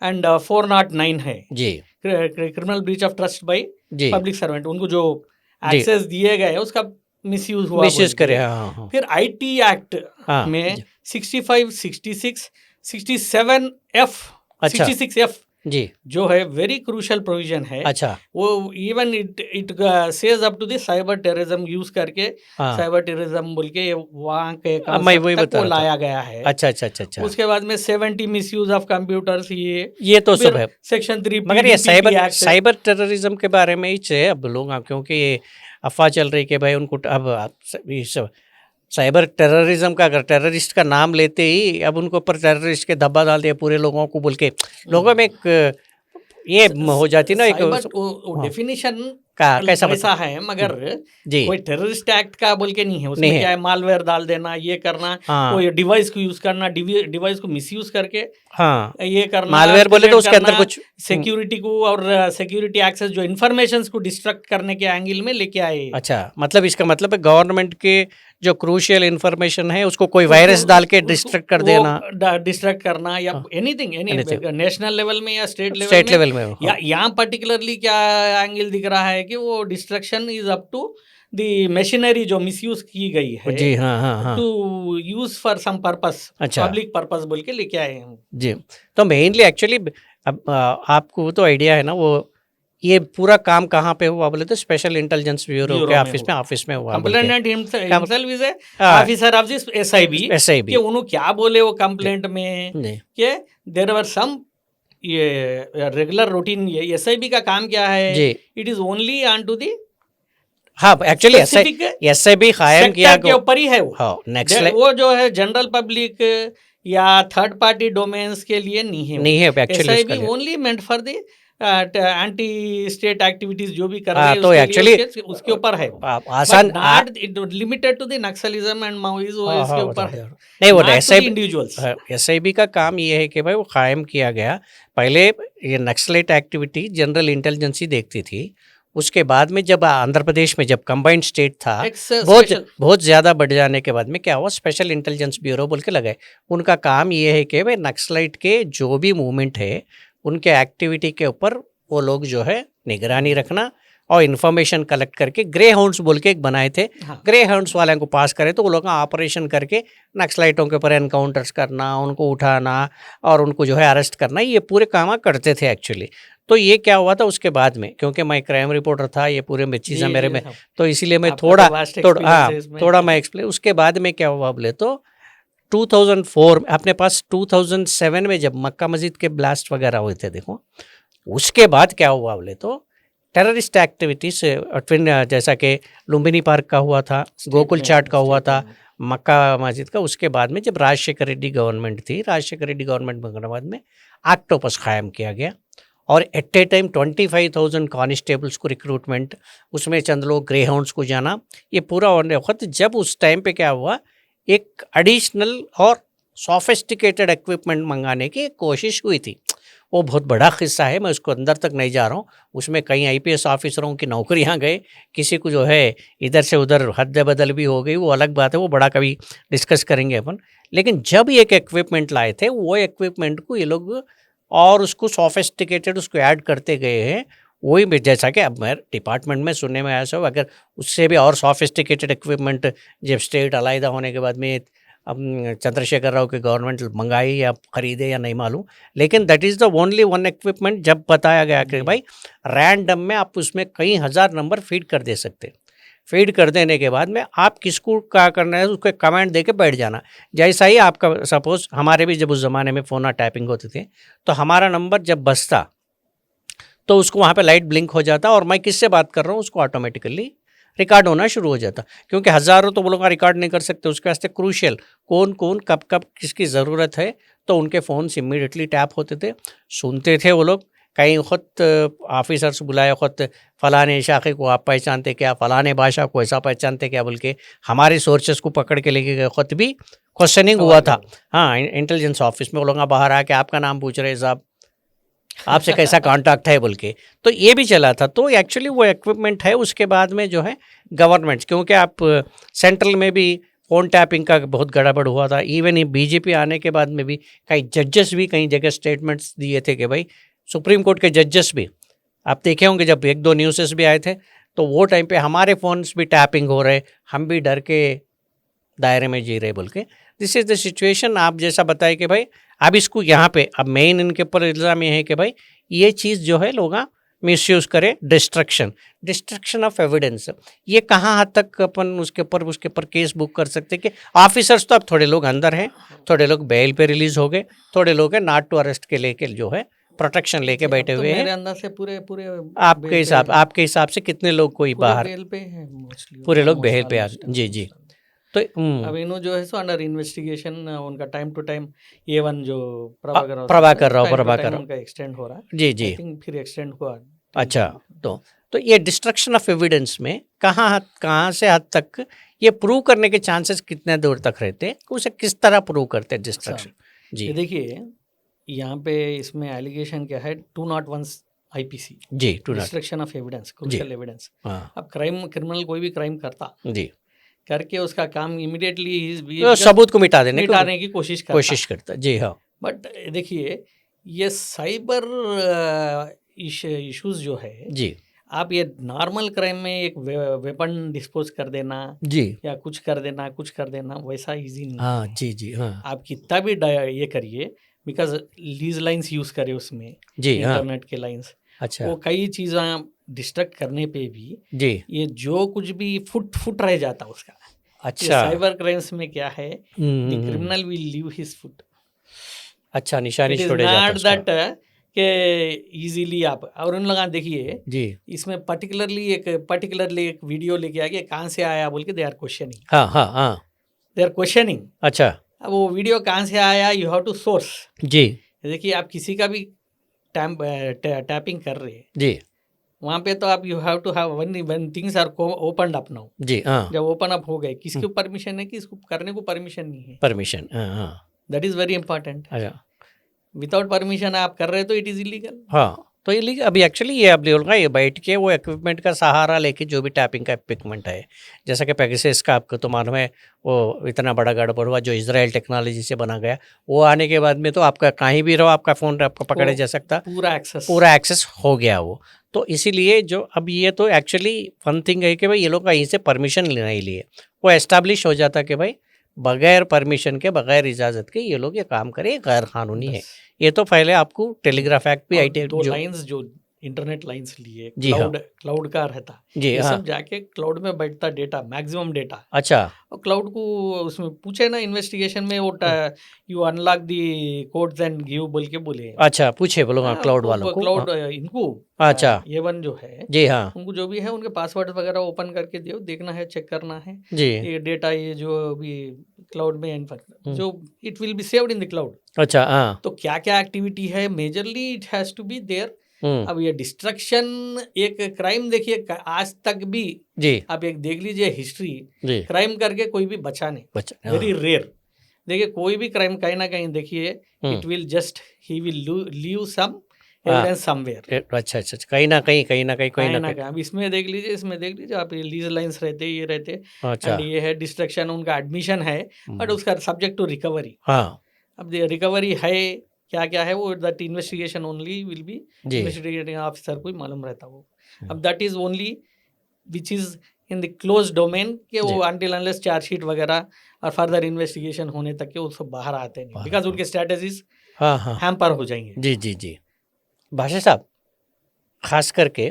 एंड 409 है जी criminal breach of trust by जी पब्लिक सर्वेंट, उनको जो एक्सेस दिए गए उसका मिसयूज हुआ, मिसयूज करे, हाँ हाँ फिर आईटी एक्ट हाँ, में 65, 66, 67F, अच्छा 66F जी जो है वेरी क्रूशल प्रोविजन है। अच्छा वो even it says up to the cyber terrorism use करके, हाँ साइबर टेररिज्म बोल के वहाँ के मैं वही concept तक बता वो रहा था। लाया गया है। अच्छा अच्छा अच्छा अच्छा, उसके बाद में 70 मिसयूज ऑफ कंप्यूटर्स, ये तो सब है, सेक्शन 3 मगर ये साइबर टेररिज्म के बारे में ही है अब लोग, क्योंकि ये अफवाह चल रही कि भाई उनको अब साइबर टेररिज्म का, अगर टेररिस्ट का नाम लेते ही अब उनको ऊपर टेररिस्ट के धब्बा डाल दिया पूरे लोगों को बोल के, लोगों में एक ये हो जाती ना एक डेफिनेशन का कैसा ऐसा है, मगर जी कोई टेररिस्ट एक्ट का बोल के नहीं है उसमें। नहीं क्या है, मालवेयर डाल देना, ये करना, हाँ कोई डिवाइस को यूज करना, डिवाइस को मिसयूज करके हाँ, ये करना, मालवेयर बोले तो उसके अंदर कुछ सिक्योरिटी को और सिक्योरिटी एक्सेस जो इन्फॉर्मेशंस को डिस्ट्रक्ट करने के एंगल में लेके आए। अच्छा, मतलब इसका मतलब है गवर्नमेंट के जो क्रूशियल इंफॉर्मेशन है उसको कोई वायरस डाल के डिस्ट्रक्ट कर देना, डिस्ट्रक्ट करना, या एनीथिंग नेशनल लेवल में या स्टेट लेवल में या यहाँ पर्टिकुलरली क्या एंगल दिख रहा है कि वो destruction is up to the machinery जो मिसयूज की गई है, जी हाँ हाँ हाँ, to use for some purpose, अच्छा पब्लिक पर्पस बोल के लेके आए हैं जी। तो मेनली एक्चुअली अब आपको तो आइडिया है ना, वो ये पूरा काम कहाँ पे हुआ बोले तो स्पेशल इंटेलिजेंस ब्यूरो के ऑफिस में हुआ। Complainant himself is officer of this SIB कि उन्होंने क्या बोले वो कंप्लेंट में कि देयर वर सम ये रेगुलर रूटीन, ये एसआईबी का काम क्या है, it is only on to the, हाँ एक्चुअली एसआईबी कायम किया के ऊपर ही है वो। हाँ नेक्स्ट वो जो है जनरल पब्लिक या थर्ड पार्टी डोमेन्स के लिए नहीं है actually SIB only meant for the anti state activities जो भी कर रहे हाँ, हैं तो उसके लिए एक्चुअली उसके ऊपर है, आसान not limited to the naxalism and Maoism, हाँ, इसके हाँ, ऊपर है, नहीं वो not to the individuals। SIB का काम ये है कि भाई वो कायम किया गया। पहले ये नक्सलेट एक्टिविटी जनरल इंटेलिजेंसी देखती थी, उसके बाद में जब आंध्र प्रदेश में जब कंबाइंड स्टेट था बहुत ज़्यादा बढ़ जाने के बाद में क्या हुआ, स्पेशल इंटेलिजेंस ब्यूरो बोल के लगाए। उनका काम ये है कि भाई नक्सलाइट के जो भी मूवमेंट है उनके एक्टिविटी के ऊपर वो लोग जो है निगरानी रखना और इन्फॉर्मेशन कलेक्ट करके ग्रे हाउंड्स बोल के एक बनाए थे। हाँ। ग्रे हाउंड्स वाले को पास करे तो वो लोग ऑपरेशन करके नक्सलाइटों के ऊपर एनकाउंटर्स करना, उनको उठाना और उनको जो है अरेस्ट करना, ये पूरे काम करते थे एक्चुअली। तो ये क्या हुआ था उसके बाद में, क्योंकि मैं क्राइम रिपोर्टर था, ये पूरे चीज़ें मेरे में, तो इसीलिए मैं थोड़ा मैं एक्सप्लेन। उसके बाद में क्या हुआ बोले तो 2004 अपने पास 2007 में जब मक्का मस्जिद के ब्लास्ट वगैरह हुए थे, देखो उसके बाद क्या हुआ बोले तो टेररिस्ट एक्टिविटीज ट्विन, जैसा कि लुम्बिनी पार्क का हुआ था, गोकुल चाट का हुआ था, मक्का मस्जिद का। उसके बाद में जब राजशेखर रेड्डी गवर्नमेंट थी, राजशेखर रेड्डी गवर्नमेंट बनने के बाद में ऑक्टोपस कायम किया गया और एट ए टाइम 25,000 कॉन्स्टेबल्स को रिक्रूटमेंट, उसमें चंद लोग ग्रे हाउंड्स को जाना, ये पूरा होने वक्त जब उस टाइम पे क्या हुआ, एक एडिशनल और सोफिस्टिकेटेड इक्विपमेंट मंगाने की कोशिश हुई थी। वो बहुत बड़ा किस्सा है, मैं उसको अंदर तक नहीं जा रहा हूँ। उसमें कई IPS ऑफिसरों की नौकरियाँ गए, किसी को जो है इधर से उधर हद बदल भी हो गई, वो अलग बात है, वो बड़ा कभी डिस्कस करेंगे अपन। लेकिन जब एक इक्विपमेंट लाए थे, वो इक्विपमेंट को ये लोग और उसको सोफिस्टिकेटेड उसको ऐड करते गए हैं। वही जैसा कि अब मैं डिपार्टमेंट में सुनने में आया, सब अगर उससे भी और सोफिस्टिकेटेड इक्विपमेंट जब स्टेट अलहदा होने के बाद में अब चंद्रशेखर राव की गवर्नमेंट मंगाई या खरीदे या नहीं मालूम, लेकिन that is the only one equipment जब बताया गया कि भाई रैंडम में आप उसमें कई हज़ार नंबर फीड कर दे सकते। फीड कर देने के बाद में आप किसको क्या करना है उसको कमांड दे के बैठ जाना। जैसा ही आपका सपोज हमारे भी जब उस ज़माने में फ़ोन टैपिंग होते थे तो हमारा नंबर जब बजता तो उसको वहाँ पे लाइट ब्लिंक हो जाता और मैं किससे बात कर रहा हूँ उसको ऑटोमेटिकली रिकॉर्ड होना शुरू हो जाता। क्योंकि हज़ारों तो वो लोग रिकॉर्ड नहीं कर सकते, उसके वास्ते क्रूशियल कौन कौन कब कब किसकी ज़रूरत है, तो उनके फ़ोन्स इमीडिएटली टैप होते थे, सुनते थे वो लोग। कहीं खुद ऑफिसर्स बुलाए, खुद फ़लाने शाखे को आप पहचानते क्या, फ़लाने भाषा को ऐसा पहचानते क्या बोल के हमारे सोर्सेस को पकड़ के लेके गए। खुद भी क्वेश्चनिंग हुआ था, हाँ, इंटेलिजेंस ऑफिस में वो लोग बाहर आके आपका नाम पूछ रहे, साहब आपसे कैसा कांटेक्ट है बोल के, तो ये भी चला था। तो एक्चुअली वो इक्विपमेंट है। उसके बाद में जो है गवर्नमेंट्स, क्योंकि आप सेंट्रल में भी फ़ोन टैपिंग का बहुत गड़बड़ हुआ था। इवन ये BJP आने के बाद में भी कई जजेस भी कई जगह स्टेटमेंट्स दिए थे कि भाई, सुप्रीम कोर्ट के जजेस भी आप देखे होंगे जब 1-2 न्यूज़ेस भी आए थे तो वो टाइम पे हमारे फ़ोन्स भी टैपिंग हो रहे, हम भी डर के दायरे में जी रहे बोल के। This is the situation. आप जैसा बताए कि भाई अब इसको यहाँ पे अब मेन इनके ऊपर इल्ज़ाम ये है कि भाई ये चीज़ जो है लोग मिसयूज़ करें, डिस्ट्रक्शन ऑफ एविडेंस। ये कहाँ हद तक अपन उसके ऊपर केस बुक कर सकते कि ऑफिसर्स तो अब थोड़े लोग अंदर हैं, थोड़े लोग बेल पे रिलीज़ हो गए, थोड़े लोग हैं नॉट टू अरेस्ट के लेके जो है प्रोटेक्शन लेके बैठे हुए हैं। मेरे अंदर से पूरे आपके हिसाब से कितने लोग कोई बाहर बेल पे हैं, मोस्टली पूरे लोग बेल पे आ। जी तो अब इन्हों जो है सो अंडर इन्वेस्टिगेशन, उनका टाइम टू टाइम A1 जो प्रभाकर राव उनका एक्सटेंड हो रहा है। जी फिर एक्सटेंड हुआ। अच्छा, तो ये डिस्ट्रक्शन ऑफ एविडेंस में कहाँ से हद तक ये प्रूव करने के चांसेस कितने दूर तक रहते हैं, उसे किस तरह प्रूव करते हैं डिस्ट्रक्शन? जी देखिए यहाँ पे इसमें एलिगेशन क्या है, 201 IPC जी, destruction of evidence, crucial evidence. अब क्रिमिनल कोई भी क्राइम करता जी करके उसका काम इमीडिएटली सबूत को मिटाने की कोशिश करता। जी हाँ, बट देखिए ये साइबर इश्यूज जो है जी, आप ये नॉर्मल क्राइम में एक वेपन डिस्पोज कर देना जी, या कुछ कर देना वैसा इजी नहीं। हाँ जी हाँ, आप कितना भी ये करिए, बिकॉज लीज लाइंस यूज करे उसमें जी, इंटरनेट के लाइंस, अच्छा, वो कई चीज़ें डिस्ट्रक्ट करने पे भी जी ये जो कुछ भी फुट रह जाता उसका। अच्छा, साइबर क्राइम्स में क्या है, the criminal will leave his foot. अच्छा, निशानी छोड़े जाता है दैट के इजीली आप। और उन लोग देखिए जी, इसमें पर्टिकुलरली एक वीडियो लेके आ गया, कहाँ से आया बोल के दे आर क्वेश्चनिंग। हाँ दे आर क्वेश्चनिंग। अच्छा, अब वो वीडियो कहाँ से आया, यू हैव टू सोर्स। जी, देखिए आप किसी का भी टैपिंग कर रहे हैं जी वहाँ पे तो आप you have to have when things are opened up now, जी हाँ जब ओपन अप हो गए किसको परमिशन है, किसको करने को परमिशन नहीं है, परमिशन हाँ हाँ दैट इज वेरी इंपॉर्टेंट। अच्छा विदाउट परमिशन आप कर रहे हो तो इट इज इलीगल। हाँ तो ये अभी एक्चुअली ये आप बोलूँगा ये बैठ के वो इक्विपमेंट का सहारा लेके जो भी टैपिंग का इक्विपमेंट है, जैसा कि पेगासस का आपको तो मालूम है वो इतना बड़ा गड़बड़ हुआ जो इजराइल टेक्नोलॉजी से बना गया, वो आने के बाद में तो आपका कहीं भी रहो आपका फ़ोन आपको पकड़े जा सकता, पूरा एक्सेस हो गया वो। तो इसीलिए जो अब ये तो एक्चुअली वन थिंग है कि भाई ये लोग कहीं से परमिशन नहीं लिए, वो एस्टैब्लिश हो जाता कि भाई बगैर परमिशन के बगैर इजाज़त के ये लोग ये काम करें, गैर कानूनी है। ये तो पहले आपको टेलीग्राफ एक्ट भी आई दो लाइंस जो इंटरनेट लाइंस लिए जी हाँ क्लाउड का रहता जी ये हाँ सब जाके क्लाउड में बैठता डेटा, मैक्सिमम डेटा। अच्छा और क्लाउड को उसमें पूछे ना इन्वेस्टिगेशन में वो you unlock the codes and give बोल के बोले। अच्छा पूछे बोलो हाँ क्लाउड वालों को, क्लाउड इनको अच्छा ये वन जो है जी हाँ उनको जो भी है उनके पासवर्ड वगैरह ओपन करके दियो, देखना है, चेक करना है जी ये डेटा, ये जो भी क्लाउड में जो it will be saved in the cloud. अच्छा हाँ तो क्या क्या एक्टिविटी है majorly it has to be there. अब ये डिस्ट्रक्शन एक क्राइम देखिए आज तक भी जी आप एक देख लीजिए हिस्ट्री, जी क्राइम करके कोई भी बचा नहीं, बच्चा वेरी रेयर। देखिए कोई भी क्राइम कहीं ना कहीं देखिए it will just he will leave some evidence somewhere. अच्छा अच्छा कहीं ना कहीं अब इसमें देख लीजिए आप लीज लाइंस रहते ये रहते अच्छा एंड ये है डिस्ट्रक्शन, उनका एडमिशन है बट उसका सब्जेक्ट टू रिकवरी। हाँ अब रिकवरी है क्या क्या है वो that investigation only will be investigating officer को ही मालूम रहता वो। अब that is only which is in the close domain के वो अनटिल अनलेस चार्जशीट वगैरह और फर्दर इन्वेस्टिगेशन होने तक के वो सब बाहर आते नहीं, बिकॉज उनके स्ट्रेटजीज हाँ हाँ हैम्पर हो जाएंगे। जी जी जी भाषा साहब, खास करके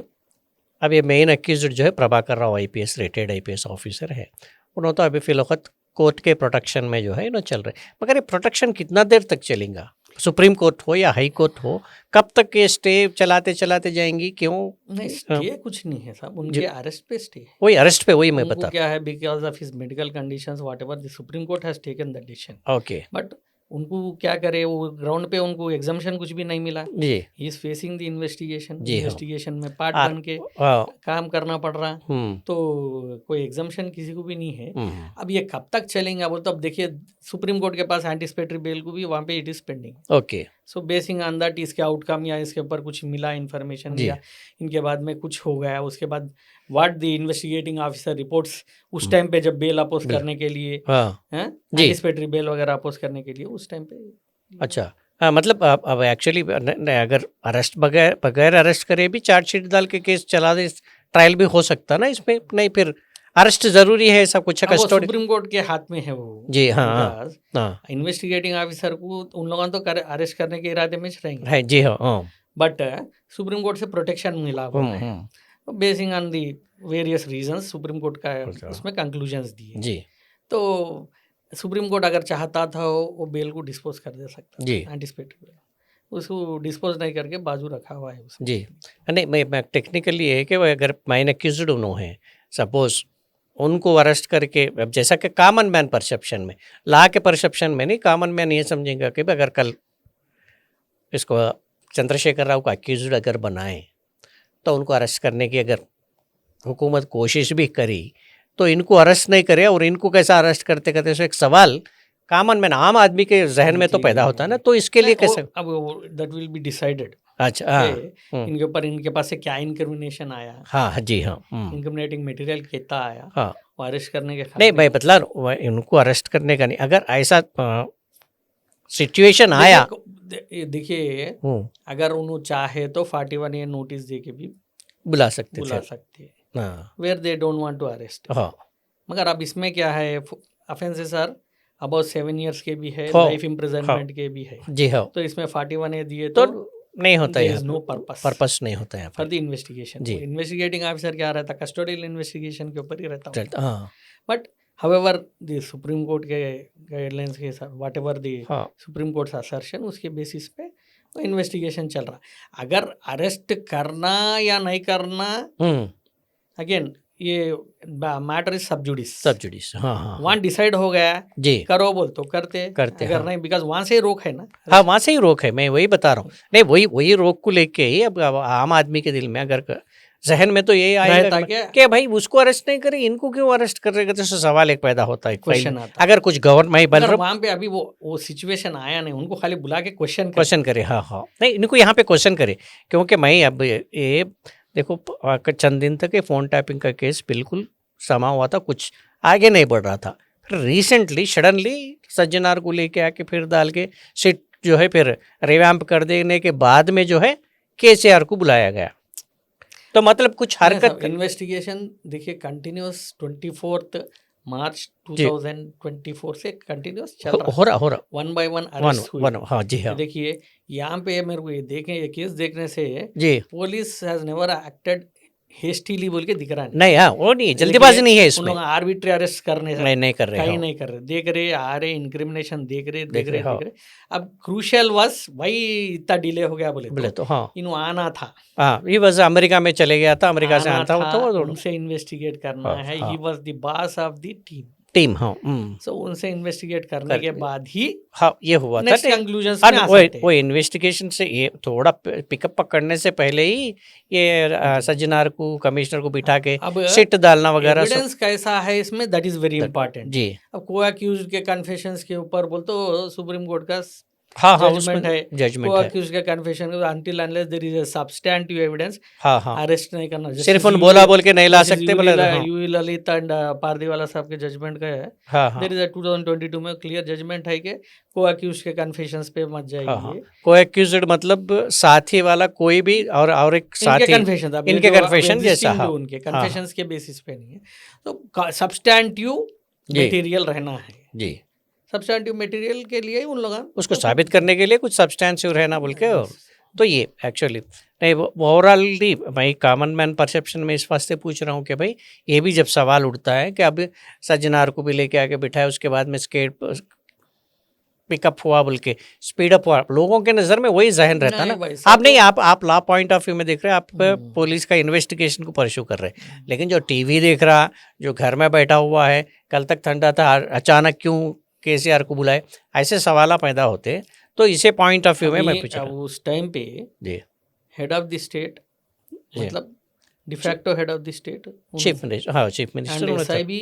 अब ये मेन एक्यूज्ड जो है Prabhakar Rao IPS retired IPS officer है, उन्होंने तो अभी फिलहाल कोर्ट के प्रोटेक्शन में जो है ना चल रहे, मगर ये प्रोटेक्शन कितना देर तक चलेगा? सुप्रीम कोर्ट हो या हाई कोर्ट हो, कब तक ये स्टे चलाते चलाते जाएंगी? क्यों नहीं स्टे कुछ नहीं है साहब, उनके अरेस्ट पे स्टे है। वही अरेस्ट पे, वही मैं बता क्या है because of his medical conditions whatever the supreme court has taken that decision. Okay but उनको क्या करे, वो ग्राउंड पे उनको एग्जामिशन कुछ भी नहीं मिला जी, he is facing the investigation में पार्ट बन के काम करना पड़ रहा, तो कोई एग्जामिशन किसी को भी नहीं है। अब ये कब तक चलेंगे बोल तो अब देखिए सुप्रीम कोर्ट के पास एंटीसिपेटरी बेल को भी वहाँ पे it is pending. Okay so basin on that इसके आउटकम या इसके ऊपर कुछ मिला इन्फॉर्मेशन या इनके बाद में कुछ हो गया, उसके बाद what the investigating officer reports उस टाइम पे जब बेल अपोज करने के लिए एंटीसिपेटरी बेल वगैरह अपोज करने के लिए उस टाइम पे। अच्छा हाँ, मतलब अब एक्चुअली अगर अरेस्ट बगैर अरेस्ट करे भी चार्जशीट डाल के केस चला दे, ट्रायल भी हो सकता ना इसमें, नहीं फिर अरेस्ट जरूरी है ऐसा कुछ? कस्टोडी सुप्रीम कोर्ट के हाथ में है वो जी हाँ हाँ इन्वेस्टिगेटिंग ऑफिसर को उन लोगों तो अरेस्ट करने के इरादे में रहेंगे है जी हाँ, बट सुप्रीम कोर्ट से प्रोटेक्शन मिला हुआ है, basin on the various reasons supreme court का उसमें कंक्लूजन्स दिए जी। तो सुप्रीम कोर्ट अगर चाहता था वो बेल को डिस्पोज कर दे सकता जी, एंटीसिपेटरी बेल, उसको डिस्पोज नहीं करके बाजू रखा हुआ है उसमें जी। नहीं मैं टेक्निकली है कि वो अगर माइन एक्यूज्ड उन्होंने है सपोज उनको अरेस्ट करके, अब जैसा कि कॉमन मैन परसेप्शन में, लॉ के परसेप्शन में नहीं, कॉमन मैन ये समझेगा कि अगर कल इसको चंद्रशेखर राव को एक्यूज्ड अगर बनाए तो उनको अरेस्ट करने की अगर हुकूमत कोशिश भी करी तो इनको अरेस्ट नहीं करे, और इनको कैसा अरेस्ट करते करते सो एक सवाल कॉमन मैन आम आदमी के जहन में तो पैदा होता है ना, तो इसके लिए कैसे? अब दैट विल बी डिसाइडेड। अच्छा इनके ऊपर इनके पास से क्या इनक्रिमिनेशन आया, हाँ जी हाँ, इनक्रिमिनेटिंग मटेरियल कितना आया, हाँ अरेस्ट करने के नहीं भाई मतलब इनको अरेस्ट करने का नहीं, अगर ऐसा सिचुएशन आया देखिए अगर उन्होंने चाहे तो 41A नोटिस दे के भी बुला सकते where they don't want to arrest. मगर अब इसमें क्या है, ऑफेंसेस आर अबाउट 7 years के भी है, लाइफ इम्प्रिजनमेंट के भी है जी हाँ, तो इसमें 41A दिए तो नहीं होता है, नो पर्पस नहीं होता है फॉर द इन्वेस्टिगेशन जी। इन्वेस्टिगेटिंग ऑफिसर क्या रहता, कस्टोडियल इन्वेस्टिगेशन के ऊपर ही रहता हाँ। But however the supreme court के गाइडलाइंस के साथ whatever the supreme court assertion, उसके बेसिस पे वो इन्वेस्टिगेशन चल रहा। अगर अरेस्ट करना या नहीं करना अगेन ये मैटर इज सबजुडिस। सबजुडिस, हाँ हाँ वहाँ डिसाइड हो गया जी, करो बोल तो करते अगर हाँ। नहीं, बिकॉज वहाँ से ही रोक है ना। हाँ वहाँ से ही रोक है, मैं वही बता रहा हूँ। नहीं वही रोक को लेके ही अब आम आदमी के दिल में अगर जहन में तो यही आएगा रहता कि भाई उसको अरेस्ट नहीं करे, इनको क्यों अरेस्ट कर रहे, तो सवाल एक पैदा होता है, क्वेश्चन आता है। अगर कुछ गवर्नमेंट अगर वहाँ पे अभी वो सिचुएशन आया नहीं, उनको खाली बुला के क्वेश्चन करे। हाँ हाँ, नहीं इनको यहाँ पे क्वेश्चन करे, क्योंकि मैं अब ये देखो चंद दिन तक ये फ़ोन टैपिंग का केस बिल्कुल समा हुआ था, कुछ आगे नहीं बढ़ रहा था। फिर रिसेंटली सडनली सज्जनार को लेके आके फिर डाल के सिट जो है फिर रिवैम्प कर देने के बाद में जो है केसीआर को बुलाया गया। तो मतलब कुछ हरकत इन्वेस्टिगेशन देखिए कंटिन्यूस 24 मार्च 2024 से कंटिन्यूस चल रहा हो रहा वन बाय वन अरेस्ट हुए। हाँ जी हाँ। देखिए यहाँ पे मेरे को ये केस देखने से जी पुलिस हैज नेवर एक्टेड हेस्टीली बोल के दिख रहा नहीं। हाँ वो नहीं, जल्दीबाजी नहीं है इसमें, आर्बिट्री अरेस्ट करने नहीं कर रहे, कहीं नहीं कर रहे, देख रहे आ रहे, इंक्रिमिनेशन देख रहे। अब क्रूशियल वाज भाई इतना डिले हो गया बोले तो हाँ इन्हों आना था। हाँ ये बस अमेरिका में चले गया था, अमेरिका से आना था तो उनसे इन्वेस्टिगेट करना है। He was the boss of the team. हाँ सो उनसे इन्वेस्टिगेट करने के बाद ही हाँ ये हुआ था। कंक्लूजन में आ सकते हैं। वो इन्वेस्टिगेशन से ये थोड़ा पिकअप पकड़ने से पहले ही ये सज्जनार को कमिश्नर को बिठा के सिट डालना वगैरह एविडेंस कैसा है इसमें, दैट इज वेरी इंपॉर्टेंट जी। अब को अक्यूज्ड के कन्फेशंस के ऊपर बोल तो सुप्रीम कोर्ट का हाँ जजमेंट है, जजमेंट को है। अक्यूज्ड के confession until unless there is a substantive evidence हाँ अरेस्ट नहीं करना। सिर्फ उन बोला बोल के नहीं ला सकते बोले। यूवी ललित एंड पारदीवाला साहब के जजमेंट का है। देयर इज अ 2022 में क्लियर जजमेंट है कि को अक्यूज्ड के कन्फेशंस पे मत जाइए। को अक्यूज्ड मतलब साथी वाला कोई भी और एक साथी इनके कन्फेशन जैसा उनके कन्फेशंस के बेसिस पे नहीं है, तो सब्सटैंटिव मटेरियल रहना है जी। सब्सटैंटिव मटेरियल के लिए उन लोग उसको साबित करने के लिए कुछ सब्सटैंसिव रहना बोल के, तो ये एक्चुअली नहीं ओवरऑली भाई कॉमन मैन परसेप्शन में इस वास्ते पूछ रहा हूँ कि भाई ये भी जब सवाल उठता है कि अब सज्जनार को भी लेके आके बिठाया, उसके बाद में स्केट पिकअप हुआ बोल के स्पीड अप हुआ, लोगों के नज़र में वही जहन रहता ना। आप नहीं, आप लॉ पॉइंट ऑफ व्यू में देख रहे हैं, आप पुलिस का इन्वेस्टिगेशन को परस्यू कर रहे हैं, लेकिन जो टीवी देख रहा, जो घर में बैठा हुआ है, कल तक ठंडा था, अचानक क्यों केसीआर को बुलाए, ऐसे सवाल पैदा होते। तो इसे पॉइंट ऑफ व्यू में मैं पूछ रहा हूँ। उस टाइम पे जी हेड ऑफ द स्टेट मतलब de facto head of the state chief minister, हाँ chief minister SIB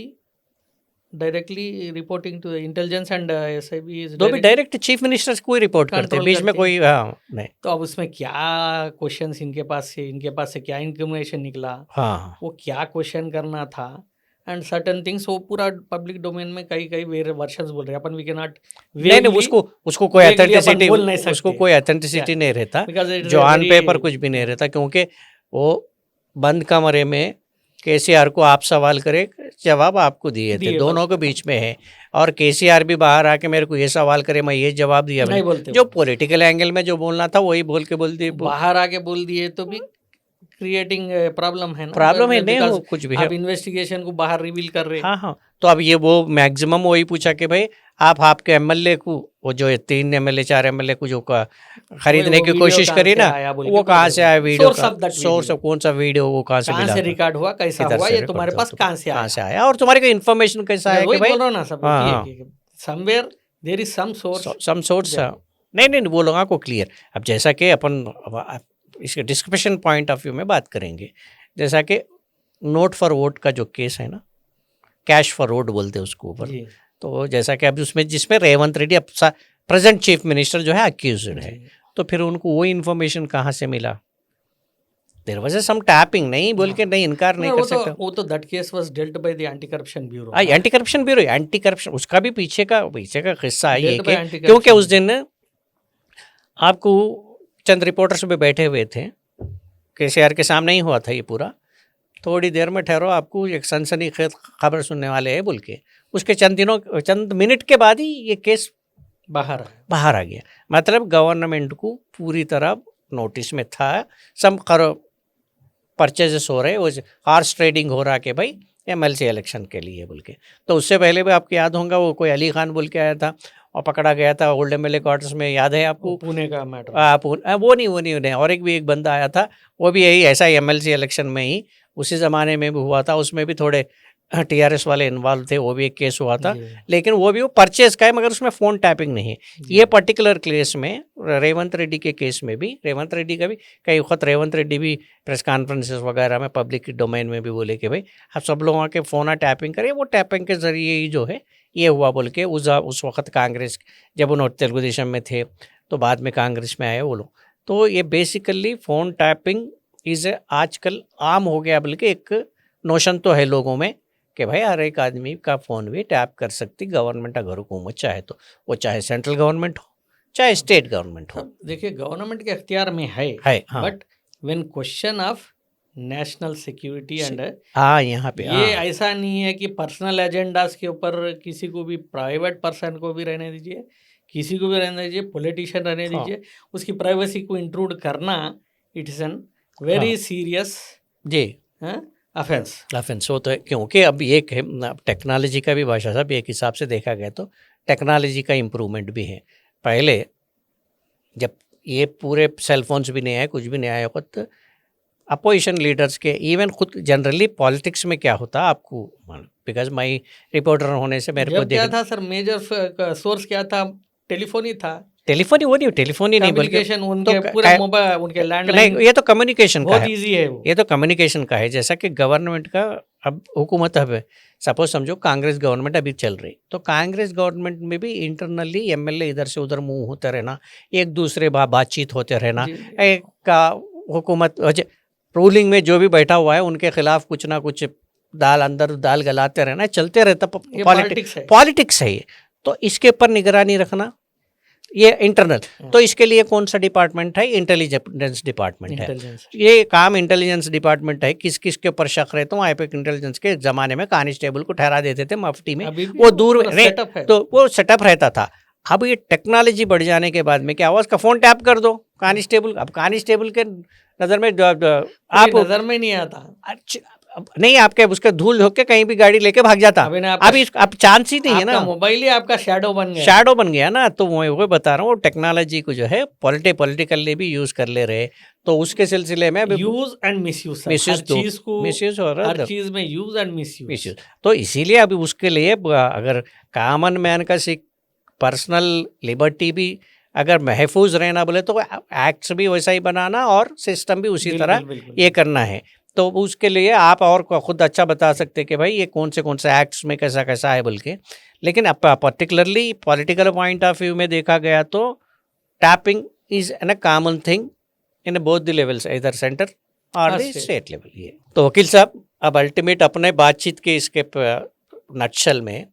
directly reporting to intelligence and SIB is though भी डायरेक्ट चीफ मिनिस्टर को ही रिपोर्ट करते हैं, बीच में कोई नहीं। तो अब उसमें क्या क्वेश्चंस इनके पास से क्या इन्फॉर्मेशन निकला, हाँ वो क्या क्वेश्चन करना था एंड सर्टेन थिंग्स, वो पूरा पब्लिक डोमेन में कई वर्शंस बोल रहे हैं अपन। वी कैन नॉट नहीं उसको कोई ऑथेंटिसिटी, उसको कोई ऑथेंटिसिटी नहीं रहता, जो ऑन पेपर कुछ भी नहीं रहता, क्योंकि वो बंद कमरे में केसीआर को आप सवाल करे, जवाब आपको दिए थे, दोनों के बीच में है। और केसीआर भी बाहर आके मेरे को ये सवाल करे, मैं ये जवाब दिया, जो पॉलिटिकल एंगल में जो बोलना था वही बोल दिए, बाहर आके बोल दिए, तो भी क्रिएटिंग प्रॉब्लम है ना। प्रॉब्लम है नहीं, कुछ भी है, आप इन्वेस्टिगेशन को बाहर रिवील कर रहे हैं। हाँ तो अब ये वो मैक्सिमम वही पूछा कि भाई आपके एमएलए को, वो जो 3 एमएलए 4 एमएलए को जो खरीदने की कोशिश करी ना, वो कहाँ से आया वीडियो का सोर्स, कौन सा वीडियो, वो कहाँ से मिला, रिकॉर्ड हुआ, कैसा हुआ, ये तुम्हारे पास कहाँ से आया, और तुम्हारे को इन्फॉर्मेशन कैसा है कि भाई somewhere there is some source. नहीं वो लोगों को क्लियर। अब जैसा कि अपन इसके डिस्क्रिप्शन पॉइंट ऑफ व्यू में बात करेंगे, जैसा कि नोट फॉर वोट का जो केस है ना, कैश फॉर वोट बोलते हैं उसको ऊपर, तो जैसा कि अब उसमें जिसमें रेवंत रेड्डी अब प्रेजेंट चीफ मिनिस्टर जो है अक्यूज्ड है, तो फिर उनको वो इन्फॉर्मेशन कहाँ से मिला? देयर वाज सम टैपिंग, नहीं बोल के नहीं इनकार नहीं कर सकता। वो तो that case was dealt by the anti corruption bureau. Anti corruption उसका भी पीछे का किस्सा है ये कि क्योंकि उस दिन आपको चंद रिपोर्टर्स भी बैठे हुए थे, केसीआर के सामने ही हुआ था ये पूरा, थोड़ी देर में ठहरो आपको एक सनसनीखेज खबर सुनने वाले हैं बोल के, उसके चंद मिनट के बाद ही ये केस बाहर आ गया। मतलब गवर्नमेंट को पूरी तरह नोटिस में था, सम परचेजेस हो रहे, वो हॉर्स ट्रेडिंग हो रहा कि भाई एमएलसी इलेक्शन के लिए बोल के। तो उससे पहले भी आपको याद होगा वो कोई अली खान बोल के आया था और पकड़ा गया था ओल्ड एमएलए क्वार्टर्स में, याद है आपको? पुणे का मैटर। वो नहीं, और एक भी एक बंदा आया था, वो भी यही ऐसा ही एमएलसी इलेक्शन में ही उसी ज़माने में भी हुआ था, उसमें भी थोड़े टीआरएस वाले इन्वॉल्व थे, वो भी एक केस हुआ था, लेकिन वो भी वो परचेज का है, मगर उसमें फ़ोन टैपिंग नहीं है। ये पर्टिकुलर केस में रेवंत रेड्डी के केस में भी, रेवंत रेड्डी का भी कई वक्त रेवंत रेड्डी भी प्रेस कॉन्फ्रेंसेस वगैरह में पब्लिक डोमेन में भी बोले कि भाई आप सब लोगों के फ़ोन टैपिंग करें, वो टैपिंग के ज़रिए ही जो है ये हुआ बोल के। उस वक्त कांग्रेस, जब उन्होंने तेलुगु देशम में थे तो बाद में कांग्रेस में आए वो लोग। तो ये बेसिकली फ़ोन टैपिंग आजकल आम हो गया, बल्कि एक नोशन तो है लोगों में कि भाई हर एक आदमी का फ़ोन भी टैप कर सकती गवर्नमेंट अगर हुकूमत चाहे तो, वो चाहे सेंट्रल गवर्नमेंट हो चाहे स्टेट गवर्नमेंट हो। देखिए गवर्नमेंट के अख्तियार में है हाँ। But when question of national security and यहाँ पे ये ऐसा नहीं है कि पर्सनल एजेंडास के ऊपर किसी को भी, प्राइवेट पर्सन को भी रहने दीजिए, किसी को भी रहने दीजिए, पॉलिटिशियन रहने दीजिए, उसकी प्राइवेसी को इंट्रूड करना it is an very serious जी ऑफेंस होता है। क्योंकि अब ये टेक्नोलॉजी का भी भाषा साहब एक हिसाब से देखा गया तो टेक्नोलॉजी का इम्प्रूवमेंट भी है। पहले जब ये पूरे सेलफोन्स भी नहीं आए, कुछ भी नहीं आया वक्त, अपोजिशन लीडर्स के, इवन खुद जनरली पॉलिटिक्स में क्या होता आपको, बिकॉज माई रिपोर्टर होने से मेरे को क्या था सर, मेजर सोर्स क्या था? टेलीफोन ही था। टेलीफोन ही नहीं बल्कि उनके पूरे मोबाइल, उनके लैंडलाइन, ये तो कम्युनिकेशन का है, इजी है वो। ये तो कम्युनिकेशन का है। जैसा कि गवर्नमेंट का अब हुकूमत है, सपोज समझो कांग्रेस गवर्नमेंट अभी चल रही, तो कांग्रेस गवर्नमेंट में भी इंटरनली एमएलए इधर से उधर मुंह होते रहना, एक दूसरे बातचीत होते रहना, एक का हुकूमत रूलिंग में जो भी बैठा हुआ है उनके खिलाफ कुछ ना कुछ दाल गलाते रहना, चलते रहता। पॉलिटिक्स है ये, तो इसके ऊपर निगरानी रखना ये इंटरनल। तो इसके लिए कौन सा डिपार्टमेंट है? इंटेलिजेंस डिपार्टमेंट है। ये काम इंटेलिजेंस डिपार्टमेंट है। किस किस के ऊपर शक रहे, तो पे इंटेलिजेंस के ज़माने में कांस्टेबल को ठहरा देते थे मफ्ती में, वो दूर तो वो सेटअप रहता था। अब ये टेक्नोलॉजी बढ़ जाने के बाद में क्या हुआ, उसका फ़ोन टैप कर दो कांस्टेबल। अब कांस्टेबल के नज़र में आप नज़र में नहीं आता, नहीं आपके उसके धूल धोक के कहीं भी गाड़ी लेके भाग जाता। अब चांस ही नहीं है ना, मोबाइल ही आपका शैडो बन गया ना। तो वो बता रहा हूँ, टेक्नोलॉजी को जो है पॉलिटिकली भी यूज कर ले रहे, तो उसके सिलसिले में यूज एंड मिसयूज और हर चीज में यूज एंड मिसयूज। तो इसीलिए अभी उसके लिए अगर कॉमन मैन का पर्सनल लिबर्टी भी अगर महफूज रहना बोले तो एक्ट्स भी वैसा ही बनाना और सिस्टम भी उसी तरह ये करना है। तो उसके लिए आप और खुद अच्छा बता सकते कि भाई ये कौन से एक्ट्स में कैसा कैसा है बोल के। लेकिन अब particularly political point of view में देखा गया तो tapping is an a common thing in both the levels, इधर सेंटर और द स्टेट लेवल। ये तो वकील साहब अब अल्टीमेट अपने बातचीत के इसके नक्शल में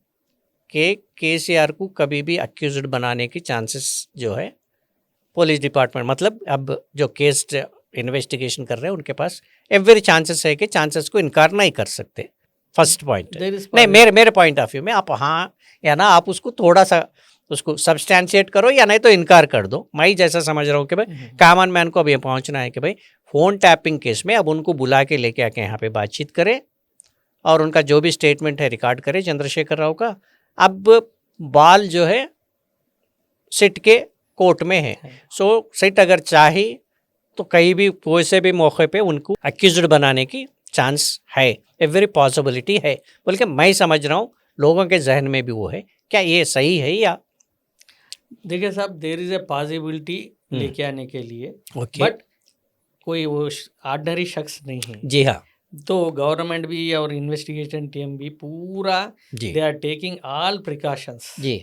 कि केसीआर को कभी भी अक्यूज्ड बनाने की चांसेस जो है पुलिस डिपार्टमेंट, मतलब अब जो केस इन्वेस्टिगेशन कर रहे हैं उनके पास एवरी चांसेस है कि चांसेस को इनकार नहीं कर सकते। फर्स्ट पॉइंट नहीं, मेरे पॉइंट ऑफ व्यू में आप हाँ या ना, आप उसको थोड़ा सा उसको सब्सटैंशिएट करो या नहीं तो इनकार कर दो। मैं जैसा समझ रहा हूँ कि भाई कॉमन मैन को अब ये पहुँचना है कि भाई फ़ोन टैपिंग केस में अब उनको बुला के लेके आके यहाँ पे बातचीत करें और उनका जो भी स्टेटमेंट है रिकॉर्ड करें चंद्रशेखर राव का। अब बाल जो है सिट के कोर्ट में है, सो सिट अगर चाहे तो कहीं भी कोई से भी मौके पे उनको अक्यूज्ड बनाने की चांस है, एवरी पॉसिबिलिटी है, बल्कि मैं समझ रहा हूँ लोगों के जहन में भी वो है। क्या ये सही है? या देखिए साहब, देयर इज ए पॉसिबिलिटी लेके आने के लिए, बट कोई वो ऑर्डिनरी शख्स नहीं है। जी हाँ, तो गवर्नमेंट भी और इन्वेस्टिगेशन टीम भी पूरा they are taking all precautions. जी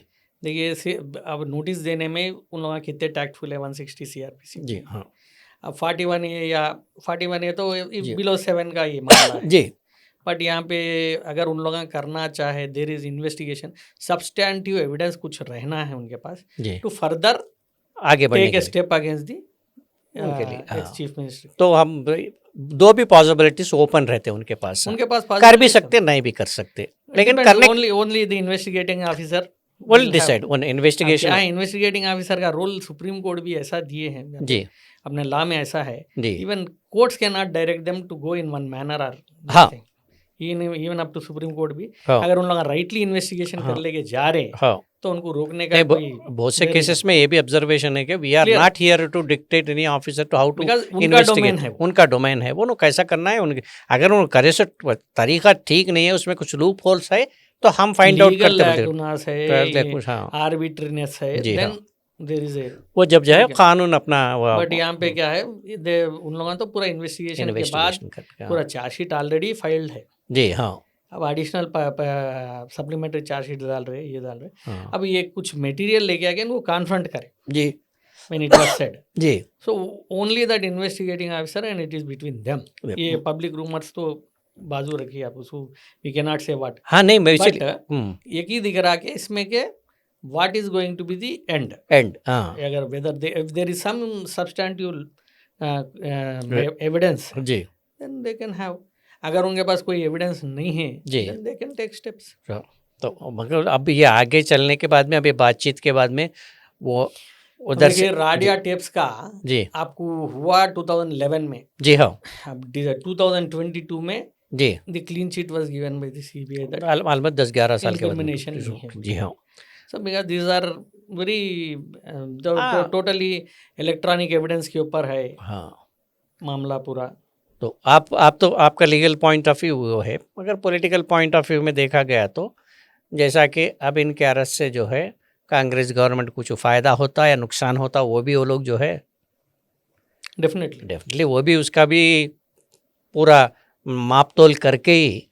देखिए अब नोटिस देने में उन लोगों कितने टैक्टफुल है, 160 CRPC। जी हाँ, अब 41 है या 41 है तो बिलो 7 का ये मामला है जी। बट यहाँ पे अगर उन लोग करना चाहे, there is investigation, substantive evidence कुछ रहना है उनके पास टू फर्दर आगे बढ़ने take a step against the chief minister. तो हम दो भी पॉसिबिलिटीज ओपन रहते हैं उनके पास कर भी सकते नहीं भी कर सकते, लेकिन करने only the investigating officer will decide on investigation. Investigating officer का रोल सुप्रीम कोर्ट भी ऐसा दिए हैं जी, अपने लॉ में ऐसा है, even courts can not direct them to go in one manner और हाँ even up to supreme court भी, हाँ। अगर उन लोग राइटली इन्वेस्टिगेशन हाँ। कर लेके जा रहे हैं हाँ, तो उनको रोकने का नहीं, कोई बहुत से केसेस में ये भी ऑब्जर्वेशन है कि we are Clear. Not here to dictate any officer to how to Because उनका इन्वेस्टिगेट। domain है वो। उनका डोमेन है वो, कैसा करना है उनके, अगर उन करे से तरीका ठीक नहीं है, उसमें कुछ लूप होल्स है तो हम फाइंड आउट लीगल करते लैकुनास है, हैं। हाँ आर्बिट्रीनेस है, जी, देन हाँ। देयर इज ए, वो जब जाए ठीक है। कानून अपना बट यहाँ पे क्या है, उन लोगों ने तो पूरा इन्वेस्टिगेशन के बाद पूरा चार्जशीट ऑलरेडी फाइल्ड है। जी हाँ। अब एडिशनल सप्लीमेंट्री चार्जशीट डाल रहे हैं, ये डाल रहे हैं। हाँ। अब ये कुछ मटेरियल लेके आके इनको कॉन्फ्रंट करे जी व्हेन इट वाज सेड। जी so only that investigating officer and it is between them. ये पब्लिक रूमर्स तो बाजू रखिए आप, उसको we can not say what. हाँ, नहीं मैं बट इसीलिए एक ही दिख रहा के इसमें के what is going to be the end. And हाँ अगर whether if there is some substantive evidence जी देन दे कैन हैव। अगर उनके पास कोई एविडेंस नहीं है जी। Then they can take steps. तो मगर अब ये आगे चलने के बाद में, अभी बातचीत के बाद में वो उधर से राडिया टेप्स का जी आपको हुआ 2011 में। जी हाँ अब 2022 में जी the clean chit was given by the CBI that almost 10-11 साल के बाद incrimination नहीं है। जी हाँ So because these are very totally electronic evidence के ऊपर है हाँ। मामला पूरा। तो आप तो आपका लीगल पॉइंट ऑफ व्यू वो है, मगर पॉलिटिकल पॉइंट ऑफ व्यू में देखा गया तो जैसा कि अब इनके अरेस्ट से जो है कांग्रेस गवर्नमेंट कुछ फ़ायदा होता या नुकसान होता, वो भी वो लोग जो है डेफिनेटली वो भी उसका भी पूरा माप तोल करके ही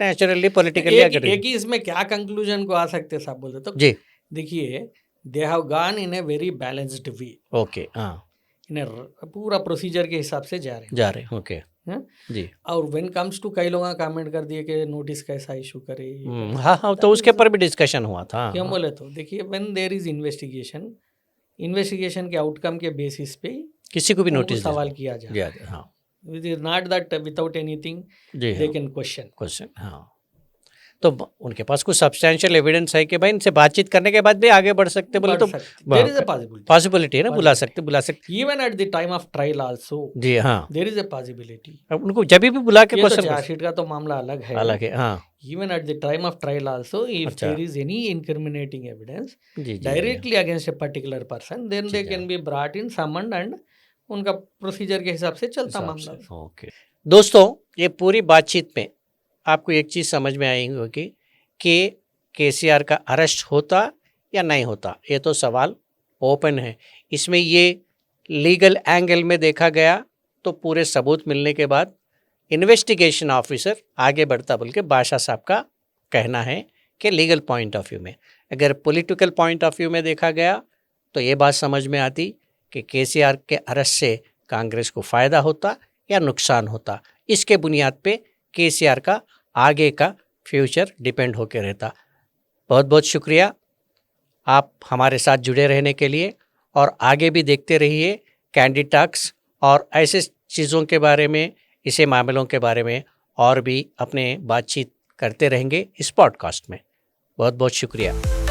नेचुरली पॉलिटिकली एक ही इसमें क्या कंक्लूजन को आ सकते साहब बोले तो जी देखिए, they have gone in a very balanced way. Okay हाँ इन्हें पूरा प्रोसीजर के हिसाब से जा रहे हैं। ओके हैं? जी और व्हेन कम्स टू कई लोगों कमेंट कर दिए कि नोटिस कैसा इशू करे। हाँ हाँ, तो उसके ऊपर भी डिस्कशन हुआ था। क्यों बोले तो देखिए, व्हेन देयर इज इन्वेस्टिगेशन के आउटकम के बेसिस पे किसी को भी उनको नोटिस सवाल किया जाए। हाँ it is not that without anything they can question. हाँ, तो उनके पास कुछ सब्सटेंशियल एविडेंस है कि भाई इनसे बातचीत करने के बाद भी आगे बढ़ सकते, बोले तो देयर इज अ पॉसिबिलिटी है ना, बुला सकते even at the time of trial also. जी हाँ, देयर इज अ पॉसिबिलिटी। अब उनको जब भी बुला के क्वेश्चन चार्जशीट का तो मामला अलग है हाँ। Even at the time of trial also if there is any incriminating evidence जी directly against a particular person then they can be brought in summoned and उनका प्रोसीजर के हिसाब से चलता मामला। ओके दोस्तों, ये पूरी बातचीत में आपको एक चीज़ समझ में आई होगी कि केसीआर का अरेस्ट होता या नहीं होता, ये तो सवाल ओपन है। इसमें ये लीगल एंगल में देखा गया तो पूरे सबूत मिलने के बाद इन्वेस्टिगेशन ऑफिसर आगे बढ़ता, बोल के बादशाह साहब का कहना है कि लीगल पॉइंट ऑफ व्यू में। अगर पॉलिटिकल पॉइंट ऑफ व्यू में देखा गया तो ये बात समझ में आती कि केसीआर के अरेस्ट से कांग्रेस को फ़ायदा होता या नुकसान होता। इसके बुनियाद पे केसीआर का आगे का फ्यूचर डिपेंड होकर रहता। बहुत बहुत शुक्रिया आप हमारे साथ जुड़े रहने के लिए, और आगे भी देखते रहिए कैंडिड टॉक्स, और ऐसे चीज़ों के बारे में, इसे मामलों के बारे में और भी अपने बातचीत करते रहेंगे इस पॉडकास्ट में। बहुत बहुत शुक्रिया।